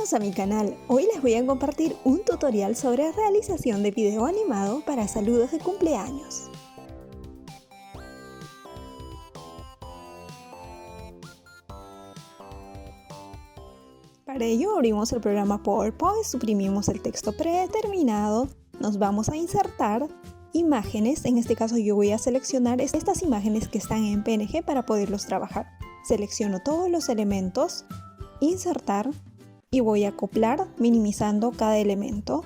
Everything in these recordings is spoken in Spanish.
Bienvenidos a mi canal. Hoy les voy a compartir un tutorial sobre realización de video animado para saludos de cumpleaños. Para ello abrimos el programa PowerPoint, suprimimos el texto predeterminado, nos vamos a insertar imágenes. En este caso yo voy a seleccionar estas imágenes que están en PNG para poderlos trabajar. Selecciono todos los elementos, insertar y voy a acoplar minimizando cada elemento.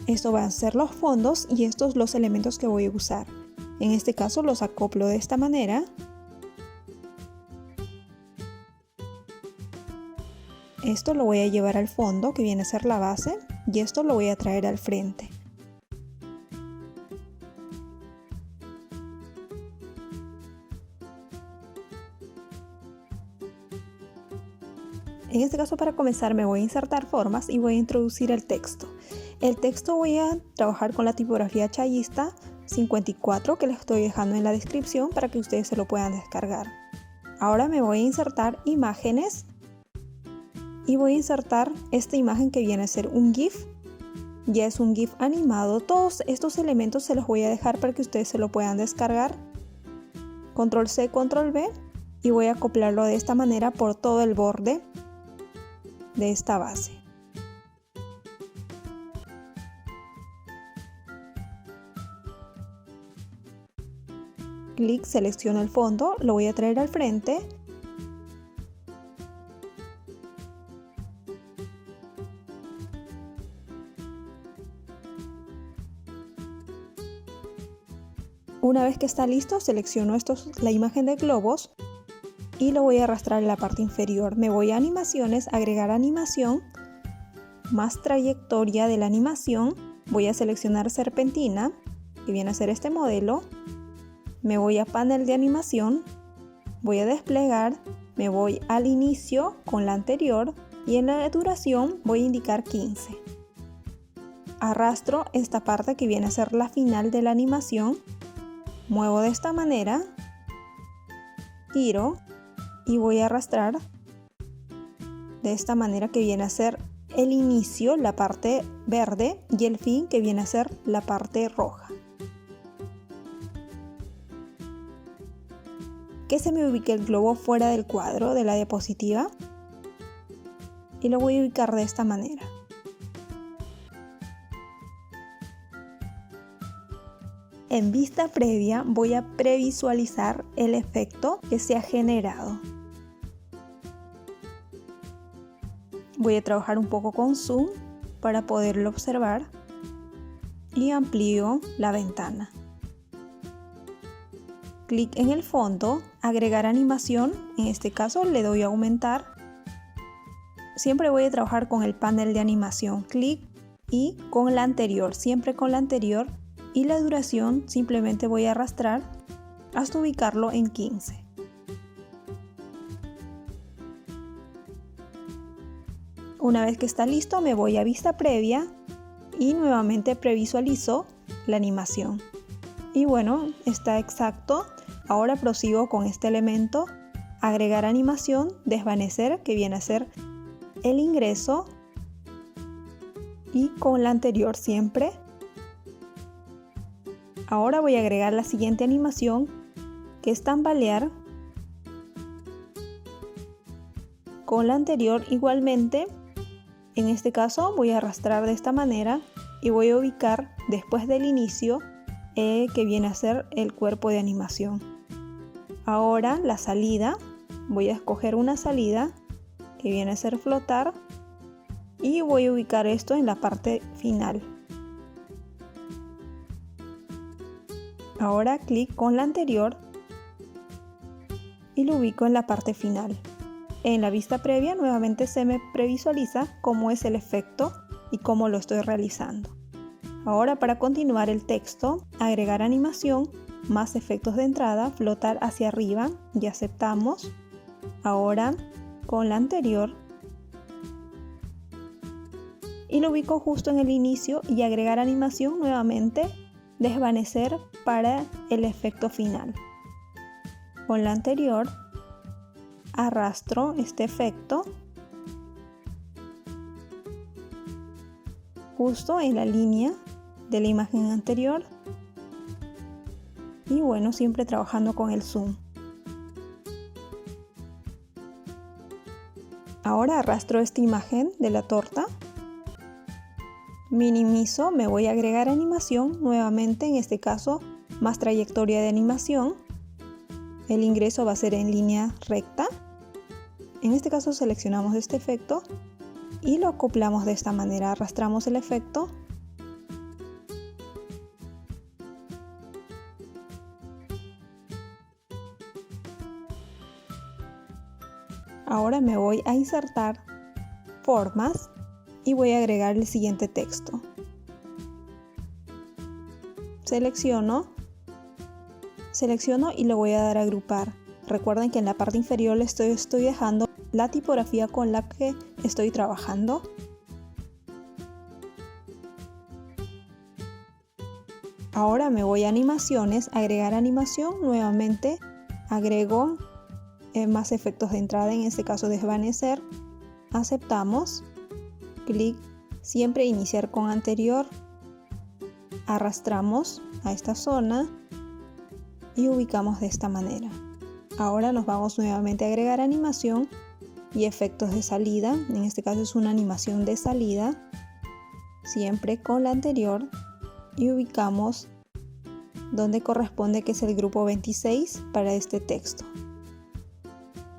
Esto van a ser los fondos y estos los elementos que voy a usar. En este caso los acoplo de esta manera. Esto lo voy a llevar al fondo, que viene a ser la base, y esto lo voy a traer al frente. En este caso, para comenzar, me voy a insertar formas y voy a introducir el texto. El texto voy a trabajar con la tipografía Chayista 54, que les estoy dejando en la descripción para que ustedes se lo puedan descargar. Ahora me voy a insertar imágenes y voy a insertar esta imagen que viene a ser un GIF. Ya es un GIF animado. Todos estos elementos se los voy a dejar para que ustedes se lo puedan descargar. Control C, Control V y voy a acoplarlo de esta manera por todo el borde de esta base. Clic, selecciono el fondo, lo voy a traer al frente. Una vez que está listo, selecciono la imagen de globos y lo voy a arrastrar en la parte inferior. Me voy a animaciones, agregar animación, más trayectoria de la animación. Voy a seleccionar serpentina, que viene a ser este modelo. Me voy a panel de animación, voy a desplegar, me voy al inicio con la anterior y en la duración voy a indicar 15. Arrastro esta parte que viene a ser la final de la animación, muevo de esta manera, giro y voy a arrastrar de esta manera que viene a ser el inicio, la parte verde, y el fin, que viene a ser la parte roja. Que se me ubique el globo fuera del cuadro de la diapositiva y lo voy a ubicar de esta manera. En vista previa voy a previsualizar el efecto que se ha generado. Voy a trabajar un poco con zoom para poderlo observar y amplío la ventana. Clic en el fondo, agregar animación, en este caso le doy a aumentar. Siempre voy a trabajar con el panel de animación, clic y con la anterior, siempre con la anterior, y la duración simplemente voy a arrastrar hasta ubicarlo en 15. Una vez que está listo, me voy a vista previa y nuevamente previsualizo la animación. Y bueno, está exacto. Ahora prosigo con este elemento, agregar animación, desvanecer, que viene a ser el ingreso, y con la anterior siempre. Ahora voy a agregar la siguiente animación, que es tambalear. Con la anterior igualmente, en este caso voy a arrastrar de esta manera y voy a ubicar después del inicio, que viene a ser el cuerpo de animación. Ahora la salida, voy a escoger una salida que viene a ser flotar y voy a ubicar esto en la parte final. Ahora clic con la anterior y lo ubico en la parte final. En la vista previa nuevamente se me previsualiza cómo es el efecto y cómo lo estoy realizando. Ahora, para continuar el texto, agregar animación, más efectos de entrada, flotar hacia arriba y aceptamos. Ahora con la anterior y lo ubico justo en el inicio y agregar animación nuevamente, desvanecer para el efecto final. con la anterior, arrastro este efecto justo en la línea de la imagen anterior y bueno, siempre trabajando con el zoom. Ahora arrastro esta imagen de la torta, minimizo, me voy a agregar animación nuevamente, en este caso más trayectoria de animación. El ingreso va a ser en línea recta. En este caso seleccionamos este efecto y lo acoplamos de esta manera, arrastramos el efecto. Ahora me voy a insertar formas y voy a agregar el siguiente texto. Selecciono y le voy a dar a agrupar. Recuerden que en la parte inferior estoy dejando la tipografía con la que estoy trabajando. Ahora me voy a animaciones, agregar animación, nuevamente agrego más efectos de entrada, en este caso desvanecer, aceptamos, clic, siempre iniciar con anterior, arrastramos a esta zona y ubicamos de esta manera. Ahora nos vamos nuevamente a agregar animación y efectos de salida, en este caso es una animación de salida, siempre con la anterior y ubicamos donde corresponde, que es el grupo 26 para este texto.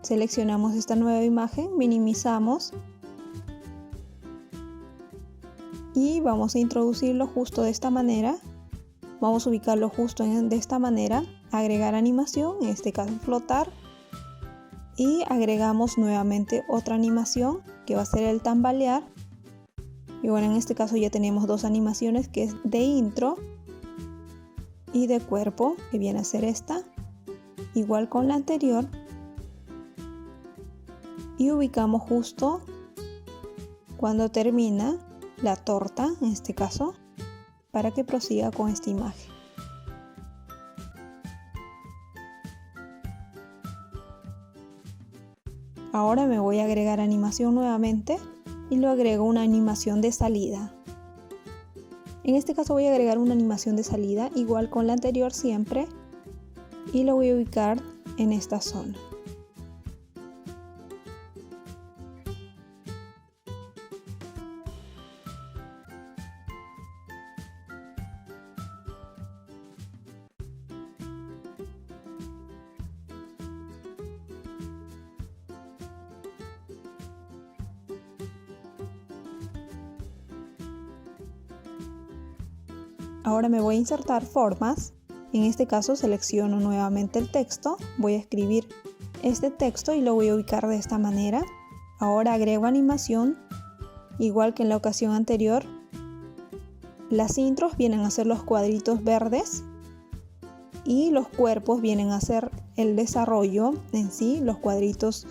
Seleccionamos esta nueva imagen, minimizamos y vamos a introducirlo justo de esta manera. Vamos a ubicarlo justo de esta manera, agregar animación, en este caso flotar, y agregamos nuevamente otra animación que va a ser el tambalear. Y bueno, en este caso ya tenemos dos animaciones, que es de intro y de cuerpo, que viene a ser esta, igual con la anterior, y ubicamos justo cuando termina la torta, en este caso, para que prosiga con esta imagen. Ahora me voy a agregar animación nuevamente y lo agrego una animación de salida. En este caso voy a agregar una animación de salida igual con la anterior siempre y lo voy a ubicar en esta zona. Ahora me voy a insertar formas, en este caso selecciono nuevamente el texto, voy a escribir este texto y lo voy a ubicar de esta manera. Ahora agrego animación, igual que en la ocasión anterior. Las intros vienen a ser los cuadritos verdes y los cuerpos vienen a ser el desarrollo en sí, los cuadritos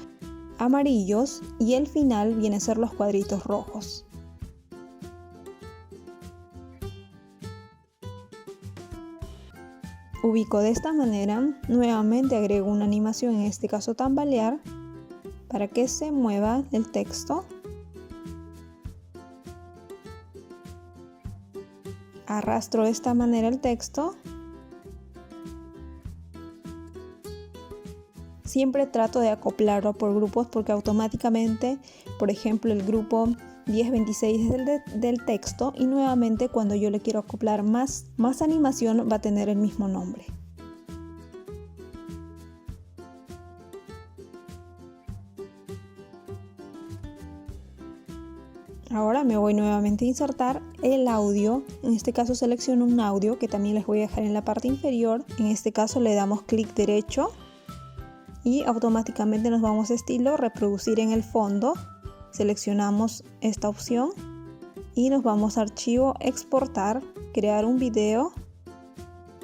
amarillos, y el final viene a ser los cuadritos rojos. Ubico de esta manera, nuevamente agrego una animación, en este caso tambalear, para que se mueva el texto. Arrastro de esta manera el texto. Siempre trato de acoplarlo por grupos porque automáticamente, por ejemplo, el grupo 1026 es del texto y nuevamente cuando yo le quiero acoplar más animación va a tener el mismo nombre. Ahora me voy nuevamente a insertar el audio, en este caso selecciono un audio que también les voy a dejar en la parte inferior, en este caso le damos clic derecho y automáticamente nos vamos a estilo reproducir en el fondo, seleccionamos esta opción y nos vamos a archivo exportar, crear un video,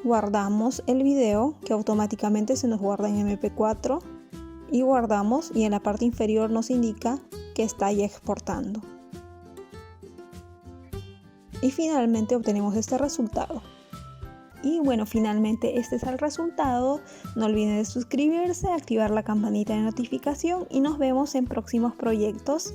guardamos el video que automáticamente se nos guarda en MP4 y guardamos, y en la parte inferior nos indica que está ya exportando. Y finalmente obtenemos este resultado. Y bueno, finalmente este es el resultado. No olviden de suscribirse, activar la campanita de notificación y nos vemos en próximos proyectos.